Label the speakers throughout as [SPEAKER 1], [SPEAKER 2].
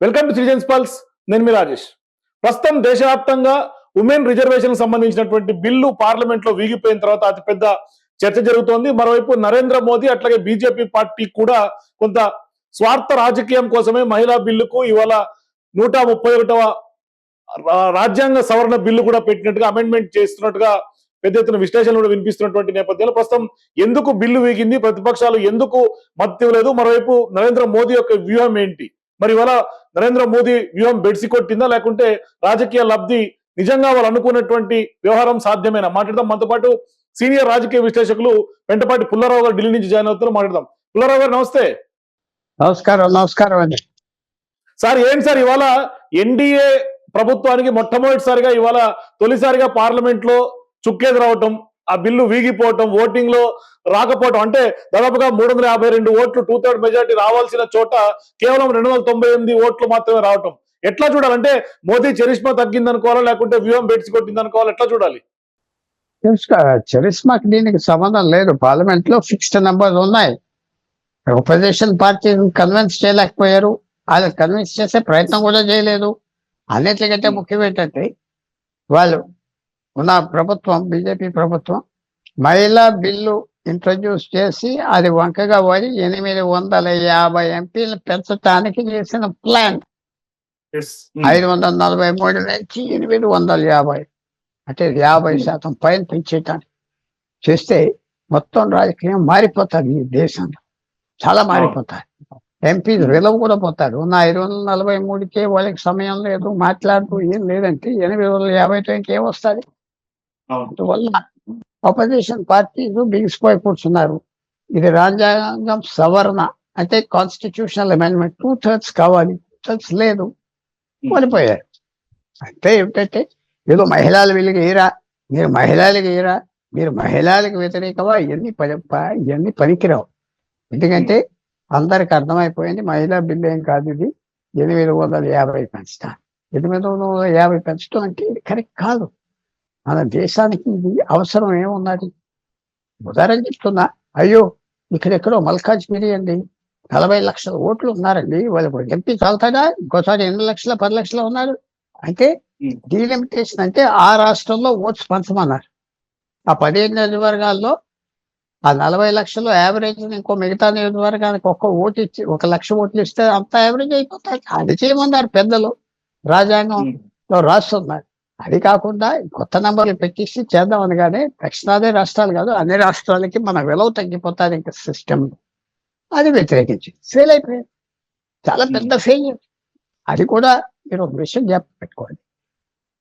[SPEAKER 1] Welcome to citizens pulse. నేను మీ రాజేష్. ప్రస్తుతం దేశవ్యాప్తంగా ఉమెన్ రిజర్వేషన్ సంబంధించినటువంటి బిల్లు పార్లమెంట్ లో వీగిపోయిన తర్వాత అతిపెద్ద చర్చ జరుగుతోంది. మరోవైపు నరేంద్ర మోదీ అట్లాగే బీజేపీ పార్టీ కూడా కొంత స్వార్థ రాజకీయం కోసమే మహిళా బిల్లుకు ఇవాళ 131వ రాజ్యాంగ సవరణ బిల్లు కూడా పెట్టినట్టుగా అమెండ్మెంట్ చేస్తున్నట్టుగా పెద్ద ఎత్తున విశ్లేషణలు కూడా వినిపిస్తున్నటువంటి నేపథ్యంలో ప్రస్తుతం ఎందుకు బిల్లు వీగింది, ప్రతిపక్షాలు ఎందుకు మద్దతు ఇవ్వలేదు, మరోవైపు నరేంద్ర మోదీ యొక్క వ్యూహం ఏంటి, మరి ఇవాళ నరేంద్ర మోదీ వ్యూహం బెడిసి కొట్టిందా లేకుంటే రాజకీయ లబ్ధి నిజంగా వాళ్ళు అనుకున్నటువంటి వ్యవహారం సాధ్యమేనా మాట్లాడదాం. మనతో పాటు సీనియర్ రాజకీయ విశ్లేషకులు పెంటపాటి పుల్లారావు గారు ఢిల్లీ నుంచి జాయిన్ అవుతున్నారు. మాట్లాడదాం. పుల్లారావు గారు నమస్తే.
[SPEAKER 2] నమస్కారం అండి
[SPEAKER 1] సార్. ఏంటి సార్ ఇవాళ ఎన్డీఏ ప్రభుత్వానికి మొట్టమొదటిసారిగా ఇవాళ తొలిసారిగా పార్లమెంట్ లో చుక్కేది రావటం, ఆ బిల్లు వీగిపోవటం, ఓటింగ్ లో రాకపోవటం, అంటే దాదాపుగా 352 ఓట్లు 2/3 మెజారిటీ రావాల్సిన చోట కేవలం 298 ఓట్లు మాత్రమే రావటం ఎట్లా చూడాలంటే మోదీ చరిష్మా తగ్గింది అనుకోవాలా లేకుంటే వ్యూహం బెడిసి కొట్టింది అనుకోవాలా, ఎట్లా చూడాలి?
[SPEAKER 2] చరిస్మాకి దీనికి సంబంధం లేదు. పార్లమెంట్ లో ఫిక్స్డ్ నెంబర్స్ ఉన్నాయి. అపోజిషన్ పార్టీ కన్విన్స్ చేయలేకపోయారు, వాళ్ళు కన్విన్స్ చేసే ప్రయత్నం కూడా చేయలేదు. అన్నిటికంటే ముఖ్యం ఏంటంటే వాళ్ళు ఉన్న ప్రభుత్వం, బీజేపీ ప్రభుత్వం మహిళా బిల్లు ఇంట్రడ్యూస్ చేసి అది వంకగా పడి 850 ఎంపీలు పెంచడానికి చేసిన ప్లాన్ 543 నుంచి 850, అంటే 50% పైన పెంచేయటానికి చేస్తే మొత్తం రాజకీయం మారిపోతుంది. ఈ దేశంలో చాలా మారిపోతారు. ఎంపీ విలువ కూడా పోతాడు. ఉన్న 543కే వాళ్ళకి సమయం లేదు, మాట్లాడుతూ ఏం లేదంటే 850తో ఇంకేం వస్తుంది. అందువల్ల అపోజిషన్ పార్టీలు బిగిసిపోయి కూర్చున్నారు. ఇది రాజ్యాంగం సవరణ అంటే కాన్స్టిట్యూషనల్ అమెండ్మెంట్ 2/3 కావాలి, 2/3 లేదు, ఓడిపోయారు. అంటే ఏమిటంటే ఏదో మహిళలు వీళ్ళకి ఏరా, మీరు మహిళలకి ఏరా, మీరు మహిళలకు వ్యతిరేకమా, ఇవన్నీ పనికిరావు. ఎందుకంటే అందరికి అర్థమైపోయింది మహిళా బిల్లు ఏం కాదు, ఇది 850 పెంచడం. 850 పెంచడం అంటే ఇది కరెక్ట్ కాదు. మన దేశానికి ఇది అవసరం ఏమున్నది? ఉదాహరణ చెప్తున్నా, అయ్యో ఇక్కడెక్కడో మల్కాజ్గిరి అండి 40 లక్షల ఓట్లు ఉన్నారండి, వాళ్ళకు ఎంపీ చాలుతాడా? ఇంకోసారి 8 లక్షల 10 లక్షలు ఉన్నారు. అంటే డీలిమిటేషన్ అంటే ఆ రాష్ట్రంలో ఓట్స్ పంచమన్నారు. ఆ 15 నియోజకవర్గాల్లో ఆ 40 లక్షలు యావరేజ్ ఇంకో మిగతా నియోజకవర్గానికి ఒక్క ఓటు ఇచ్చి 1 లక్ష ఓట్లు ఇస్తే అంత యావరేజ్ అయిపోతాయి. అది చేయమన్నారు పెద్దలు, రాజ్యాంగంలో రాస్తున్నారు. అది కాకుండా కొత్త నెంబర్లు పెట్టిస్తే చేద్దామని, కానీ దక్షిణాది రాష్ట్రాలు కాదు అన్ని రాష్ట్రాలకి మన విలువ తగ్గిపోతుంది ఇంకా సిస్టమ్. అది వ్యతిరేకించి ఫెయిల్ అయిపోయింది. చాలా పెద్ద ఫెయిల్యూర్. అది కూడా మీరు ఒక విషయం పెట్టుకోండి.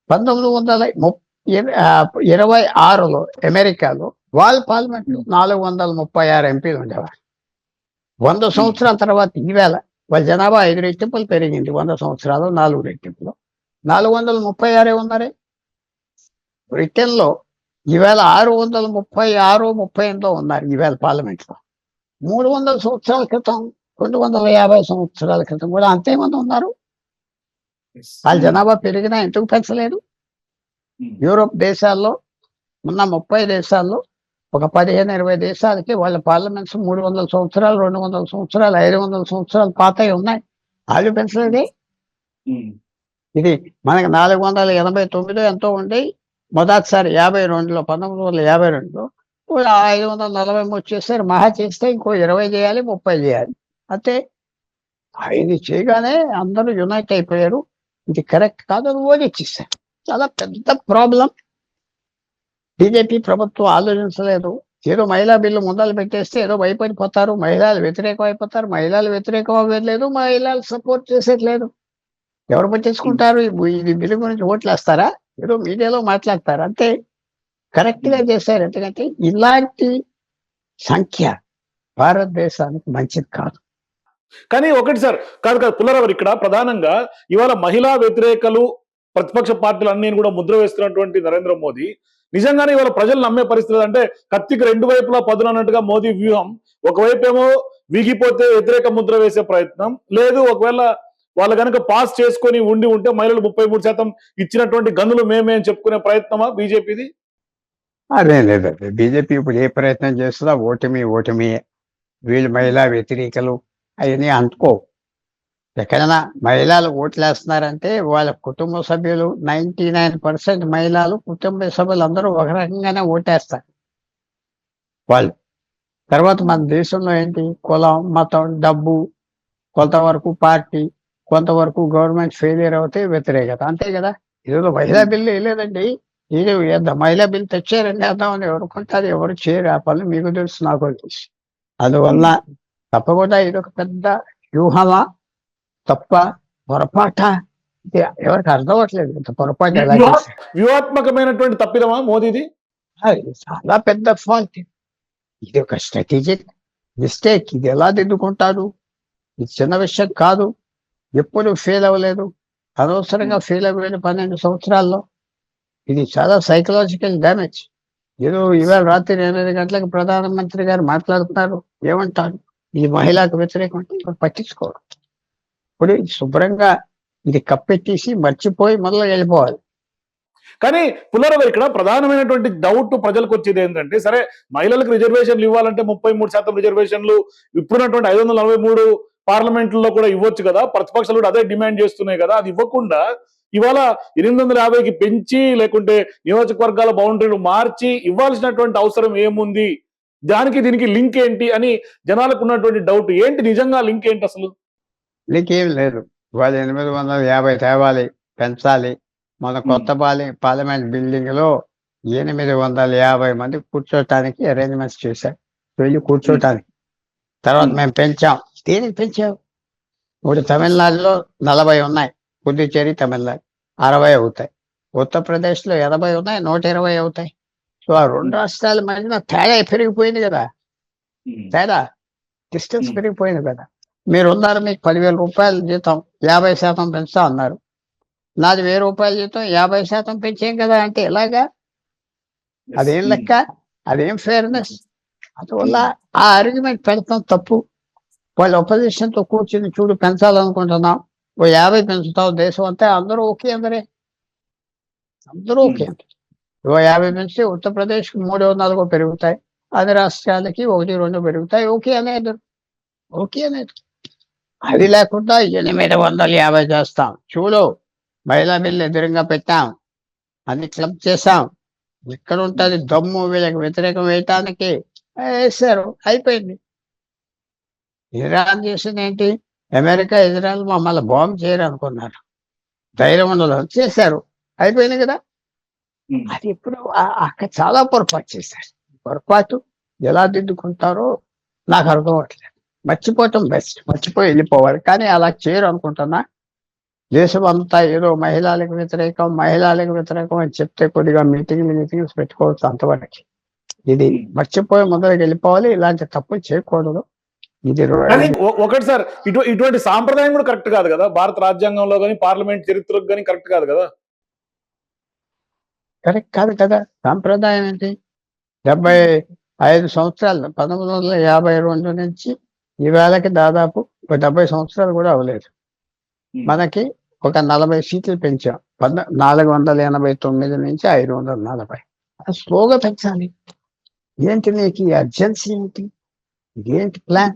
[SPEAKER 2] 1926లో అమెరికాలో వాళ్ళ పార్లమెంట్ 436 ఎంపీలు ఉండేవారు. 100 సంవత్సరాల తర్వాత ఈవేళ వాళ్ళ జనాభా 5 రెట్టింపులు పెరిగింది. 100 సంవత్సరాలు 4 రెట్టింపులు 436 ఉన్నారే. బ్రిటన్ లో ఈవేళ 636, 38 ఉన్నారు ఈవేళ పార్లమెంట్ లో. 300 సంవత్సరాల క్రితం, 250 సంవత్సరాల క్రితం కూడా అంతేమంది ఉన్నారు. వాళ్ళ జనాభా పెరిగినా ఎందుకు పెంచలేదు? యూరోప్ దేశాల్లో ఉన్న 30 దేశాల్లో ఒక 15-20 దేశాలకి వాళ్ళ పార్లమెంట్స్ 300 సంవత్సరాలు, 200 సంవత్సరాలు, 500 సంవత్సరాలు పాతవి ఉన్నాయి. వాళ్ళు పెంచలేదే. ఇది మనకి 489 ఎంతో ఉండి మొదటిసారి 52లో 1952లో 543 చేశారు. మహా చేస్తే ఇంకో 20 చేయాలి, 30 చేయాలి. అంటే 5 చేయగానే అందరూ యునైట్ అయిపోయారు. ఇది కరెక్ట్ కాదని ఓడిచ్చేసారు. చాలా పెద్ద ప్రాబ్లం. బీజేపీ ప్రభుత్వం ఆలోచించలేదు. ఏదో మహిళా బిల్లు ముందలు పెట్టేస్తే ఏదో భయపడిపోతారు, మహిళలు వ్యతిరేకం అయిపోతారు. మహిళలు వ్యతిరేకం అవ్వలేదు, మహిళలు సపోర్ట్ చేసేట్లేదు. ఎవరు పట్టించుకుంటారు? ఇది బిల్లు గురించి ఓట్లు వేస్తారా? ఏదో మీడియాలో మాట్లాడతారు అంతే. కరెక్ట్ గా చేశారు. ఎందుకంటే ఇలాంటి సంఖ్య భారతదేశానికి మంచిది కాదు.
[SPEAKER 1] కానీ ఒకటి సార్, కాదు పుల్లారావు, ఇక్కడ ప్రధానంగా ఇవాళ మహిళా వ్యతిరేకలు ప్రతిపక్ష పార్టీలు అన్ని కూడా ముద్ర వేస్తున్నటువంటి నరేంద్ర మోదీ నిజంగానే ఇవాళ ప్రజలు నమ్మే పరిస్థితి అంటే కత్తికి 2 వైపులా పదును అన్నట్టుగా మోదీ వ్యూహం. ఒకవైపు ఏమో వీగిపోతే వ్యతిరేక ముద్ర వేసే ప్రయత్నం లేదు, ఒకవేళ వాళ్ళు కనుక పాస్ చేసుకొని ఉంటే మహిళలు 33% ఇచ్చినటువంటి గనులు మేమే అని చెప్పుకునే ప్రయత్నమా బీజేపీది?
[SPEAKER 2] అదే లేదండి. బీజేపీ ఇప్పుడు ఏ ప్రయత్నం చేస్తున్నా ఓటమి. వీళ్ళు మహిళా వ్యతిరేకలు అవన్నీ అనుకో. ఎక్కడైనా మహిళలు ఓట్లేస్తున్నారంటే వాళ్ళ కుటుంబ సభ్యులు 99% మహిళలు కుటుంబ సభ్యులు అందరూ ఒక రకంగానే ఓటేస్తారు వాళ్ళు. తర్వాత మన దేశంలో ఏంటి, కులం, మతం, డబ్బు, కొంతవరకు పార్టీ, కొంతవరకు గవర్నమెంట్ ఫెయిలియర్ అవుతే వ్యతిరేకత, అంతే కదా. ఏదో మహిళా బిల్లు వేయలేదండి, ఇది మహిళా బిల్లు తెచ్చారండి అర్థమని ఎవరుకుంటారు, ఎవరు చేయరు ఆ పనులు, మీకు తెలుసు నాకు తెలుసు. అందువల్ల తప్పకుండా ఇది ఒక పెద్ద వ్యూహమా, తప్ప, పొరపాట, ఇది ఎవరికి అర్థం అవ్వట్లేదు. ఇంత పొరపాటు ఎలా చేశారు,
[SPEAKER 1] వ్యూహాత్మకమైనటువంటి తప్పిదమా మోదీది?
[SPEAKER 2] అది చాలా పెద్ద ఫాల్ట్. ఇది ఒక స్ట్రాటజిక్ మిస్టేక్. ఇది ఎలా దిద్దుకుంటారు, ఇది చిన్న విషయం కాదు. ఎప్పుడు ఫెయిల్ అవ్వలేదు, అనవసరంగా ఫెయిల్ అవ్వలేదు 12 సంవత్సరాల్లో. ఇది చాలా సైకలాజికల్ డ్యామేజ్. ఏదో ఇవాళ రాత్రి 8 గంటలకు ప్రధానమంత్రి గారు మాట్లాడుతున్నారు, ఏమంటారు, ఇది మహిళలకు వ్యతిరేకం అంటే ఎవరు పట్టించుకోరు. ఇప్పుడు ఇది శుభ్రంగా ఇది కప్పెట్టేసి మర్చిపోయి మళ్ళీ వెళ్ళిపోవాలి.
[SPEAKER 1] కానీ పుల్లారావు ఇక్కడ ప్రధానమైనటువంటి డౌట్ ప్రజలకు వచ్చేది ఏంటంటే, సరే మహిళలకు రిజర్వేషన్లు ఇవ్వాలంటే 33% రిజర్వేషన్లు ఇప్పుడున్నటువంటి 543 పార్లమెంట్లో కూడా ఇవ్వచ్చు కదా, ప్రతిపక్షాలు కూడా అదే డిమాండ్ చేస్తున్నాయి కదా, అది ఇవ్వకుండా ఇవాళ 850కి పెంచి లేకుంటే నియోజకవర్గాల బౌండరీలు మార్చి ఇవ్వాల్సినటువంటి అవసరం ఏముంది, దానికి దీనికి లింక్ ఏంటి అని జనాలకు ఉన్నటువంటి డౌట్ ఏంటి, నిజంగా లింక్ ఏంటి అసలు?
[SPEAKER 2] నీకేం లేదు, వాళ్ళు 850 తేవాలి, పెంచాలి. మన కొత్త పార్లమెంట్ బిల్డింగ్ లో 850 మంది కూర్చోటానికి అరేంజ్మెంట్స్ చేశారు, వెళ్ళి కూర్చోటానికి. తర్వాత మేము పెంచాం. దేనికి పెంచాం? ఇప్పుడు తమిళనాడులో 40 ఉన్నాయి, పుదుచ్చేరి తమిళనాడు 60 అవుతాయి, ఉత్తరప్రదేశ్లో 80 ఉన్నాయి, 120 అవుతాయి. సో ఆ 2 రాష్ట్రాల మధ్యన తేడా పెరిగిపోయింది కదా, తేడా డిస్టెన్స్ పెరిగిపోయింది కదా. మీరు ఉన్నారు, మీకు 10,000 రూపాయలు జీతం 50% పెంచుతా అన్నారు, నాది 1000 రూపాయల జీతం 50% పెంచాం కదా అంటే ఎలాగా? అదేం లెక్క, అదేం ఫెయిర్నెస్? అందువల్ల ఆ ఆర్గ్యుమెంట్ పెడతాం తప్పు. వాళ్ళు opposition తో కూర్చుని చూడు పెంచాలనుకుంటున్నాం, ఓ 50 పెంచుతావు దేశం అంతా, అందరూ ఓకే అందరే, అందరూ ఓకే అంటే ఓ 50 పెంచితే ఉత్తరప్రదేశ్కి 3-4 పెరుగుతాయి, అన్ని రాష్ట్రాలకి 1-2 పెరుగుతాయి, ఓకే అనేది, ఓకే అనేది. అది లేకుండా 850 చేస్తాం, చూడు మహిళా బిల్లు ఎదురుగా పెట్టాం, అన్ని క్లబ్ చేశాం, ఎక్కడ ఉంటుంది దమ్ము వీళ్ళకి వ్యతిరేకం వేయటానికి, వేశారు, అయిపోయింది. ఇరాన్ చేసింది ఏంటి, అమెరికా ఇజ్రాయెల్ మమ్మల్ని బాంబు చేయరు అనుకున్నారు, ధైర్యం ఉండదు, చేశారు, అయిపోయింది కదా. అది ఇప్పుడు అక్కడ చాలా పొరపాటు చేశారు. పొరపాటు ఎలా దిద్దుకుంటారో నాకు అర్థం అవ్వట్లేదు. మర్చిపోవటం బెస్ట్, మర్చిపోయి వెళ్ళిపోవాలి, కానీ అలా చేయరు అనుకుంటున్నా. దేశం అంతా ఏదో మహిళలకు వ్యతిరేకం అని చెప్తే కొద్దిగా మీటింగ్స్ పెట్టుకోవచ్చు అంతవరకు. ఇది మర్చిపోయి మొదలుకి వెళ్ళిపోవాలి, ఇలాంటి తప్పులు చేయకూడదు. ఇది
[SPEAKER 1] ఒకటి సార్, ఇటువంటి సాంప్రదాయం కూడా కరెక్ట్ కాదు కదా, భారత రాజ్యాంగంలో కానీ పార్లమెంట్ చరిత్రకు కానీ కరెక్ట్ కాదు కదా.
[SPEAKER 2] కరెక్ట్ కాదు కదా, సాంప్రదాయం ఏంటి? 75 సంవత్సరాలు 1952 నుంచి ఈవేళకి దాదాపు 70 సంవత్సరాలు కూడా అవ్వలేదు. మనకి ఒక 40 సీట్లు పెంచాం, 489 నుంచి 540. స్లోగా పెంచాలి. ఏంటి నీకు ఈ అర్జెన్సీ ఏంటి, ఏంటి ప్లాన్?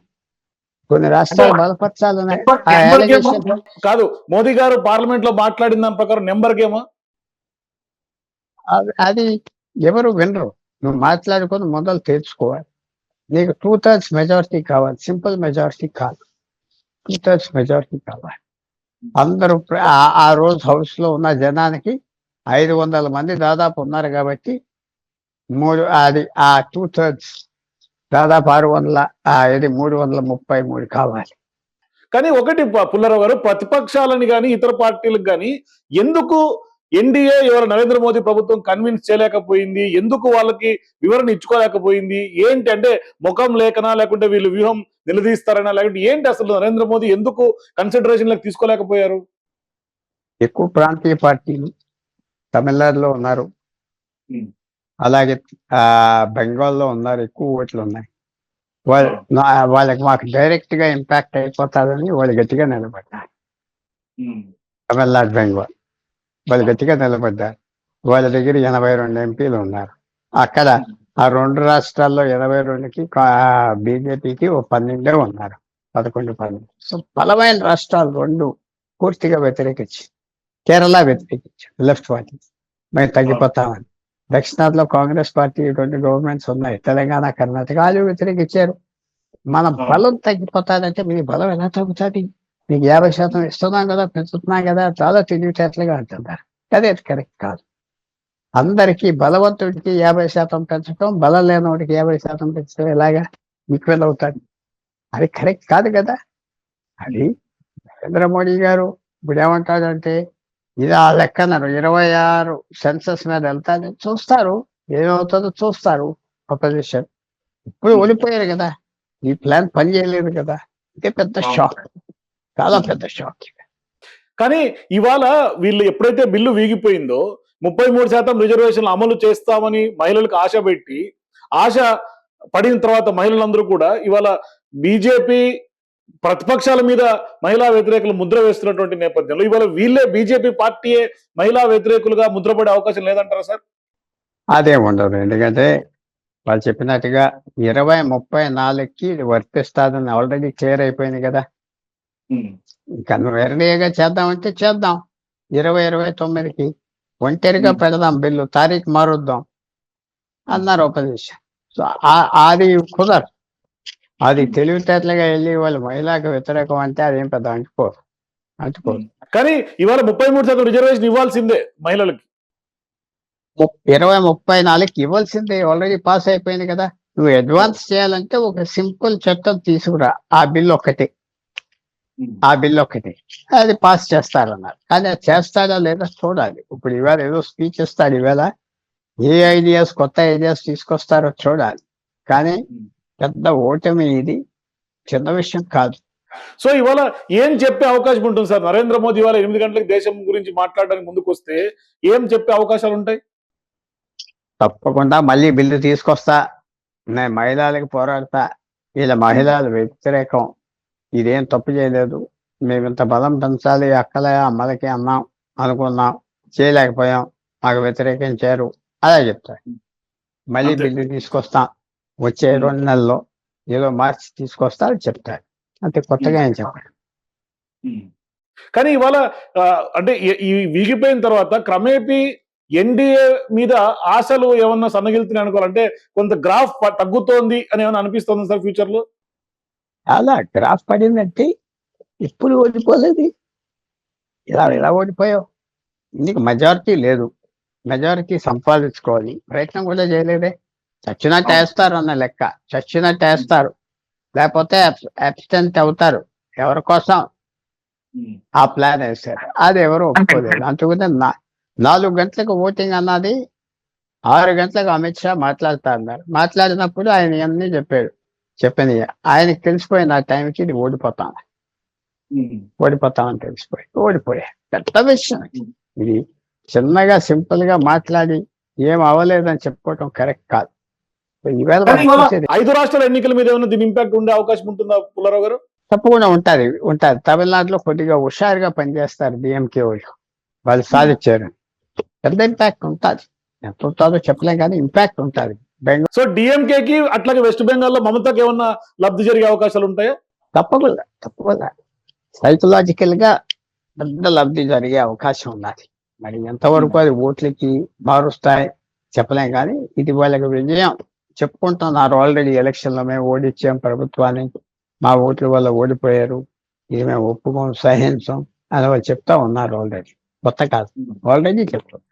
[SPEAKER 2] కొన్ని రాష్ట్రాలు బలపరచాలని
[SPEAKER 1] కాదు, మోదీ గారు పార్లమెంట్ లో మాట్లాడిన దాని ప్రకారం నెంబర్ గేమా
[SPEAKER 2] అది ఎవరు వినరు. నువ్వు మాట్లాడుకొని మొదలు తెచ్చుకోవాలి. నీకు 2/3 మెజారిటీ కావాలి, సింపుల్ మెజారిటీ కాదు, 2/3 మెజారిటీ కావాలి. అందరూ ఆ రోజు హౌస్ లో ఉన్న జనానికి 500 మంది దాదాపు ఉన్నారు కాబట్టి అది ఆ 2/3 దాదాపు 333 కావాలి.
[SPEAKER 1] కానీ ఒకటి పుల్లారావు గారు, ప్రతిపక్షాలని కానీ ఇతర పార్టీలకు కానీ ఎందుకు ఎన్డీఏ ఇవాళ నరేంద్ర మోదీ ప్రభుత్వం కన్విన్స్ చేయలేకపోయింది, ఎందుకు వాళ్ళకి వివరణ ఇచ్చుకోలేకపోయింది? ఏంటి అంటే ముఖం లేకనా, లేకుంటే వీళ్ళు వ్యూహం నిలదీస్తారనా, లేకుంటే ఏంటి అసలు నరేంద్ర మోదీ ఎందుకు కన్సిడరేషన్ లోకి తీసుకోలేకపోయారు?
[SPEAKER 2] ఎక్కువ ప్రాంతీయ పార్టీలు తమిళనాడులో ఉన్నారు, అలాగే బెంగాల్లో ఉన్నారు, ఎక్కువ ఓట్లు ఉన్నాయి. వాళ్ళకి మాకు డైరెక్ట్ గా ఇంపాక్ట్ అయిపోతారని వాళ్ళు గట్టిగా నిలబడ్డారు. తమిళనాడు, బెంగాల్ వాళ్ళు గట్టిగా నిలబడ్డారు. వాళ్ళ దగ్గర 82 ఎంపీలు ఉన్నారు. అక్కడ ఆ 2 రాష్ట్రాల్లో 82కి బీజేపీకి 12 ఉన్నారు. 11 సో బలమైన రాష్ట్రాలు 2 పూర్తిగా వ్యతిరేకించి, కేరళ వ్యతిరేకించారు లెఫ్ట్ పార్టీ, మేము తగ్గిపోతామని. దక్షిణాదిలో కాంగ్రెస్ పార్టీ 2 గవర్నమెంట్స్ ఉన్నాయి, తెలంగాణ కర్ణాటక, వాళ్ళు వ్యతిరేకించారు. మన బలం తగ్గిపోతాదంటే మీ బలం ఎలా తగ్గుతుంది? మీకు 50% ఇస్తున్నాం కదా, పెంచుతున్నాం కదా, చాలా తెలివితేటలుగా అంటున్నారు. అదే కరెక్ట్ కాదు. అందరికీ బలవంతుడికి 50% పెంచడం, బలం లేనివాడికి 50% పెంచడం ఎలాగా ఈక్వల్ అవుతాడు? అది కరెక్ట్ కాదు కదా. అది నరేంద్ర మోడీ గారు ఇప్పుడు ఏమంటాడంటే, ఇది ఆ లెక్కన్నారు 26 సెన్సస్ మీద వెళ్తాదని చూస్తారు, ఏమవుతుందో చూస్తారు అపోజిషన్. ఇప్పుడు ఓడిపోయారు కదా, ఈ ప్లాన్ పని చేయలేదు కదా. ఇదే పెద్ద షాక్, చాలా పెద్ద షాక్.
[SPEAKER 1] కానీ ఇవాళ వీళ్ళు ఎప్పుడైతే బిల్లు వీగిపోయిందో 33% రిజర్వేషన్లు అమలు చేస్తామని మహిళలకు ఆశ పెట్టి, ఆశ పడిన తర్వాత మహిళలందరూ కూడా ఇవాళ బీజేపీ ప్రతిపక్షాల మీద మహిళా వ్యతిరేకులు ముద్ర వేస్తున్నటువంటి నేపథ్యంలో ఇవాళ వీళ్ళే బీజేపీ పార్టీయే మహిళా వ్యతిరేకులుగా ముద్రపడే అవకాశం లేదంటారా సార్?
[SPEAKER 2] అదే ఉండదు. ఎందుకంటే వాళ్ళు చెప్పినట్టుగా 2034కి ఇది వర్తిస్తాదని ఆల్రెడీ క్లియర్ అయిపోయింది కదా. ఇంకా నువ్వు ఎర్లీగా చేద్దామంటే చేద్దాం, 2029కి ఒంటరిగా పెడదాం బిల్లు, తారీఖు మారుద్దాం అన్నారు అపోజిషన్. సో అది కుదరదు. అది తెలివితేటలుగా వెళ్ళి వాళ్ళు మహిళకు వ్యతిరేకం అంటే అదేం పెద్ద అంటుకోరు.
[SPEAKER 1] కానీ ఇవాళ 33% రిజర్వేషన్ ఇవ్వాల్సిందే మహిళలకి.
[SPEAKER 2] 2034కి ఇవ్వాల్సిందే, ఆల్రెడీ పాస్ అయిపోయింది కదా. నువ్వు అడ్వాన్స్ చేయాలంటే ఒక సింపుల్ చట్టం తీసుకురా, ఆ బిల్ ఒక్కటి అది పాస్ చేస్తారన్నారు. కానీ అది చేస్తాడా లేదా చూడాలి. ఇప్పుడు ఇవాళ ఏదో స్పీచ్ ఇస్తాడు, ఇవాళ ఏ ఐడియాస్, కొత్త ఐడియాస్ తీసుకొస్తారో చూడాలి. కానీ పెద్ద ఓటమి, ఇది చిన్న విషయం కాదు.
[SPEAKER 1] సో ఇవాళ ఏం చెప్పే అవకాశం ఉంటుంది సార్? నరేంద్ర మోదీ ఇవాళ 8 గంటలకు దేశం గురించి మాట్లాడడానికి ముందుకు వస్తే ఏం చెప్పే అవకాశాలు ఉంటాయి?
[SPEAKER 2] తప్పకుండా మళ్ళీ బిల్లు తీసుకొస్తా, నేను మహిళలకు పోరాడతా, వీళ్ళ మహిళలు వ్యతిరేకం, ఇదేం తప్పు చేయలేదు, మేము ఇంత బలం పెంచాలి అక్కలే అమ్మలకి అన్నాం అనుకున్నాం, చేయలేకపోయాం, మాకు వ్యతిరేకించారు, అలా చెప్తారు. మళ్ళీ బిల్లు తీసుకొస్తాం, వచ్చే 2 నెలల్లో ఏదో మార్చి తీసుకొస్తా అని చెప్తారు. అంతే, కొత్తగా ఏం చెప్పారు.
[SPEAKER 1] కానీ ఇవాళ అంటే ఈ వీగిపోయిన తర్వాత క్రమేపీ ఎన్డీఏ మీద ఆశలు ఏమన్నా సన్నగిలుతున్నాయి అనుకోవాలంటే, కొంత గ్రాఫ్ తగ్గుతోంది అని ఏమన్నా అనిపిస్తుంది సార్ ఫ్యూచర్ లో?
[SPEAKER 2] అలా గ్రాఫ్ పడిందంటే ఎప్పుడు ఓడిపోలేదు, ఇలా ఓడిపోయావు. నీకు మెజారిటీ లేదు, మెజారిటీ సంపాదించుకోవాలి, ప్రయత్నం కూడా చేయలేదే. చచ్చినట్టు వేస్తారు అన్న లెక్క, చచ్చినట్టు వేస్తారు, లేకపోతే అబ్స్టెంట్ అవుతారు. ఎవరి కోసం ఆ ప్లాన్ వేస్తారు, అది ఎవరు ఒప్పుకోలేదు. అందుకనే 4 గంటలకు ఓటింగ్ అన్నది, 6 గంటలకు అమిత్ షా మాట్లాడుతా అన్నారు. మాట్లాడినప్పుడు ఆయన అన్నీ చెప్పని ఆయనకి తెలిసిపోయింది ఆ టైంకి ఇది ఓడిపోతామని ఓడిపోయా. పెద్ద విషయం ఇది. చిన్నగా సింపుల్ గా మాట్లాడి ఏం అవ్వలేదని చెప్పుకోవటం కరెక్ట్ కాదు. ఈవేళ
[SPEAKER 1] 5 రాష్ట్రాల ఎన్నికల మీద ఏమైనా దీని ఇంపాక్ట్ ఉండే అవకాశం ఉంటుందా పుల్లారావు గారు?
[SPEAKER 2] తప్పకుండా ఉంటుంది. తమిళనాడులో కొద్దిగా హుషారుగా పనిచేస్తారు డిఎంకే వాళ్ళు సాధించారు. పెద్ద ఇంపాక్ట్ ఉంటుంది, ఎంత ఉంటుందో చెప్పలేం కానీ ఇంపాక్ట్ ఉంటుంది.
[SPEAKER 1] సో డిఎంకేకి అట్లాగే వెస్ట్ బెంగాల్లో మమతాకి ఏమన్నా లబ్ధి జరిగే అవకాశాలు ఉంటాయా?
[SPEAKER 2] తప్పకుండా సైకలాజికల్ గా పెద్ద లబ్ధి జరిగే అవకాశం ఉన్నది. మరి ఎంతవరకు అది ఓట్లకి మారుస్తాయి చెప్పలేం కానీ ఇది వాళ్ళకి విజయం చెప్పుకుంటున్నారు. ఆల్రెడీ ఎలక్షన్లో మేము ఓడిచ్చాం ప్రభుత్వాన్ని, మా ఓట్ల వల్ల ఓడిపోయారు, ఇది మేము ఒప్పుకోం, సహించం అని వాళ్ళు చెప్తా ఉన్నారు. ఆల్రెడీ కొత్త కాదు, ఆల్రెడీ చెప్తారు.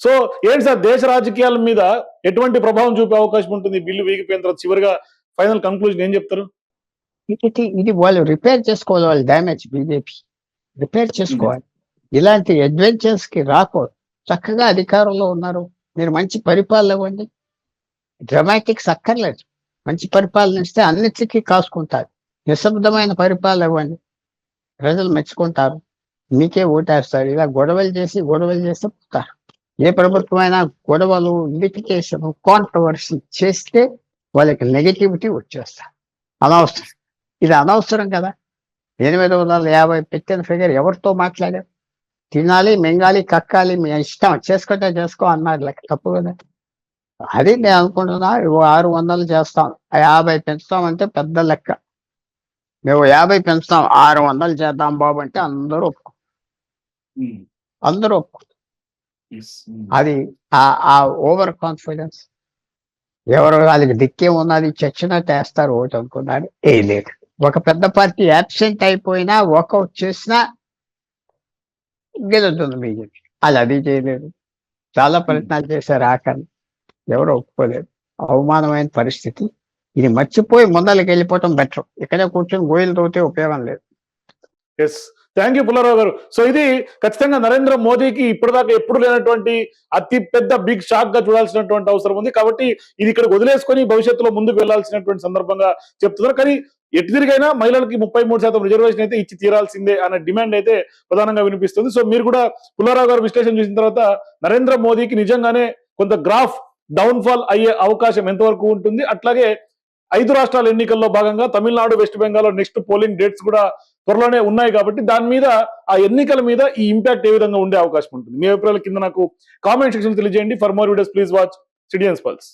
[SPEAKER 1] సో ఏంటి సార్, దేశ రాజకీయాల మీద ఎటువంటి ప్రభావం చూపే అవకాశం ఉంటుంది బిల్లు వీగిపోయిన తర్వాత? చివరిగా ఫైనల్ కన్క్లూజన్ ఏం చెప్తారు?
[SPEAKER 2] ఇది వాళ్ళు రిపేర్ చేసుకోవాలి, వాళ్ళు డ్యామేజ్ బీజేపీ రిపేర్ చేసుకోవాలి. ఇలాంటి అడ్వెంచర్స్ కి రాకూడదు. చక్కగా అధికారంలో ఉన్నారు, మీరు మంచి పరిపాలన ఇవ్వండి, డ్రామాటిక్స్ అక్కర్లేదు. మంచి పరిపాలన ఇస్తే అన్నిటికీ కాసుకుంటారు. నిశ్శబ్దమైన పరిపాలన ఇవ్వండి, ప్రజలు మెచ్చుకుంటారు, మీకే ఓటేస్తారు. ఇలా గొడవలు చేస్తే పోతారు. ఏ ప్రభుత్వమైనా గొడవలు, లిటిగేషన్, కాంట్రవర్సీ చేస్తే వాళ్ళకి నెగటివిటీ వచ్చేస్తారు. అనవసరం, ఇది అనవసరం కదా. 850 పెట్టిన ఫిగర్ ఎవరితో మాట్లాడారు? తినాలి, మింగాలి, కక్కాలి, మీ ఇష్టం చేసుకుంటే చేసుకో అన్నారు. తప్పు కదా. అది నేను అనుకుంటున్నా 600 చేస్తాం, 50 పెంచుతామంటే పెద్ద లెక్క. మేము 50 పెంచుతాం, 600 చేద్దాం బాబు అంటే అందరూ అందరూ అది ఆ ఓవర్ కాన్ఫిడెన్స్. ఎవరు వాళ్ళకి దిక్కే ఉన్నది చచ్చినట్టు వేస్తారు ఓటు అనుకున్నారు, వేయలేదు. ఒక పెద్ద పార్టీ యాబ్సెంట్ అయిపోయినా వాకౌట్ చేసినా గెలుతుంది బీజేపీ. అది చేయలేదు. చాలా ప్రయత్నాలు చేశారు, ఆఖరి ఎవరు ఒప్పుకోలేదు. అవమానమైన పరిస్థితి. ఇది మర్చిపోయి ముందరికి వెళ్ళిపోవటం బెటర్. ఇక్కడే కూర్చొని గోయలు తోతే ఉపయోగం లేదు.
[SPEAKER 1] ఎస్, థ్యాంక్ యూ పుల్లారావు గారు. సో ఇది ఖచ్చితంగా నరేంద్ర మోదీకి ఇప్పటిదాకా ఎప్పుడు లేనటువంటి అతి పెద్ద బిగ్ షాక్ గా చూడాల్సినటువంటి అవసరం ఉంది. కాబట్టి ఇది ఇక్కడ వదిలేసుకొని భవిష్యత్తులో ముందుకు వెళ్లాల్సినటువంటి సందర్భంగా చెప్తున్నారు. కానీ ఎటు తిరిగైనా మహిళలకి 33% రిజర్వేషన్ అయితే ఇచ్చి తీరాల్సిందే అనే డిమాండ్ అయితే ప్రధానంగా వినిపిస్తుంది. సో మీరు కూడా పుల్లారావు గారు విశ్లేషణ చూసిన తర్వాత నరేంద్ర మోదీకి నిజంగానే కొంత గ్రాఫ్ డౌన్ ఫాల్ అయ్యే అవకాశం ఎంతవరకు ఉంటుంది, అట్లాగే 5 రాష్ట్రాల ఎన్నికల్లో భాగంగా Tamil Nadu, west Bengal next polling dates కూడా త్వరలోనే ఉన్నాయి కాబట్టి దాని మీద, ఆ ఎన్నికల మీద ఈ ఇంపాక్ట్ ఏ విధంగా ఉండే అవకాశం ఉంటుంది? మీ అభిప్రాయాల కింద నాకు కామెంట్ సెక్షన్ తెలియజేయండి. For more videos please watch citizens pulse.